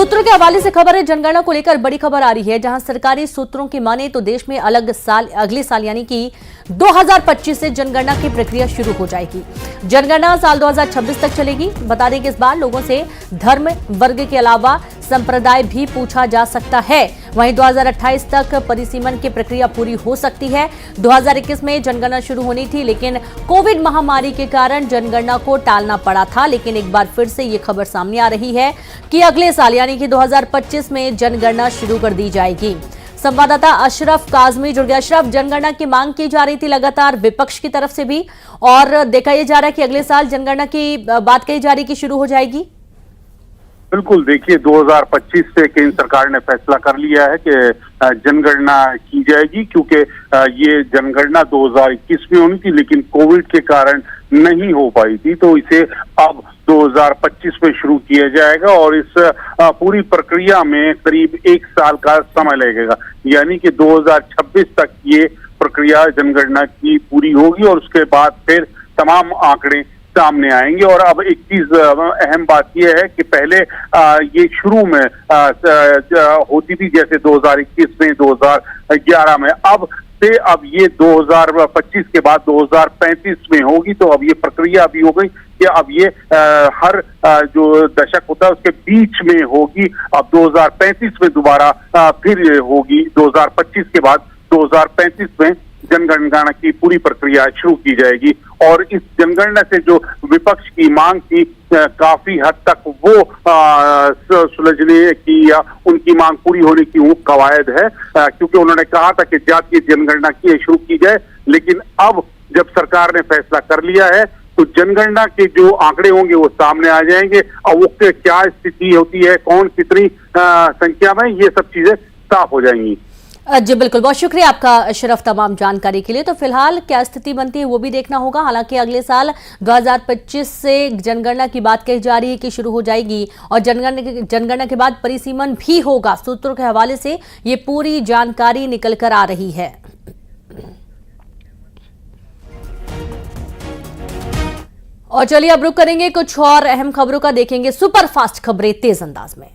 सूत्रों के हवाले से खबर है, जनगणना को लेकर बड़ी खबर आ रही है, जहां सरकारी सूत्रों की माने तो देश में अगले साल यानी कि 2025 से जनगणना की प्रक्रिया शुरू हो जाएगी। जनगणना साल 2026 तक चलेगी। बता दें कि इस बार लोगों से धर्म, वर्ग के अलावा संप्रदाय भी पूछा जा सकता है। वहीं 2028 तक परिसीमन की प्रक्रिया पूरी हो सकती है। 2021 में जनगणना शुरू होनी थी, लेकिन कोविड महामारी के कारण जनगणना को टालना पड़ा था। लेकिन एक बार फिर से ये खबर सामने आ रही है कि अगले साल यानी कि 2025 में जनगणना शुरू कर दी जाएगी। संवाददाता अशरफ काजमी जुड़ गया। अशरफ, जनगणना की मांग की जा रही थी लगातार विपक्ष की तरफ से भी, और देखा यह जा रहा है कि अगले साल जनगणना की बात कही जा रही कि शुरू हो जाएगी। बिल्कुल, देखिए 2025 से केंद्र सरकार ने फैसला कर लिया है कि जनगणना की जाएगी, क्योंकि ये जनगणना 2021 में होनी थी, लेकिन कोविड के कारण नहीं हो पाई थी, तो इसे अब 2025 में शुरू किया जाएगा और इस पूरी प्रक्रिया में करीब 1 साल का समय लगेगा। यानी कि 2026 तक ये प्रक्रिया जनगणना की पूरी होगी और उसके बाद फिर तमाम आंकड़े सामने आएंगे। और अब एक चीज अहम बात यह है कि पहले ये शुरू में होती थी, जैसे 2021 में, 2011 में, अब ये 2025 के बाद 2035 में होगी। तो अब ये प्रक्रिया भी हो गई कि अब ये हर जो दशक होता है उसके बीच में होगी। अब 2035 में दोबारा फिर होगी, 2025 के बाद 2035 में जनगणना की पूरी प्रक्रिया शुरू की जाएगी। और इस जनगणना से जो विपक्ष की मांग थी, काफी हद तक वो सुलझने की या उनकी मांग पूरी होने की कवायद है, क्योंकि उन्होंने कहा था कि जातीय जनगणना की शुरू की जाए। लेकिन अब जब सरकार ने फैसला कर लिया है तो जनगणना के जो आंकड़े होंगे वो सामने आ जाएंगे और वो क्या स्थिति होती है, कौन कितनी संख्या में, ये सब चीजें साफ हो जाएंगी। जी बिल्कुल, बहुत शुक्रिया आपका अशरफ तमाम जानकारी के लिए। तो फिलहाल क्या स्थिति बनती है वो भी देखना होगा। हालांकि अगले साल 2025 से जनगणना की बात कही जा रही है कि शुरू हो जाएगी और जनगणना के बाद परिसीमन भी होगा। सूत्रों के हवाले से ये पूरी जानकारी निकल कर आ रही है। और चलिए अब रुक करेंगे कुछ और अहम खबरों का, देखेंगे सुपरफास्ट खबरें तेज अंदाज में।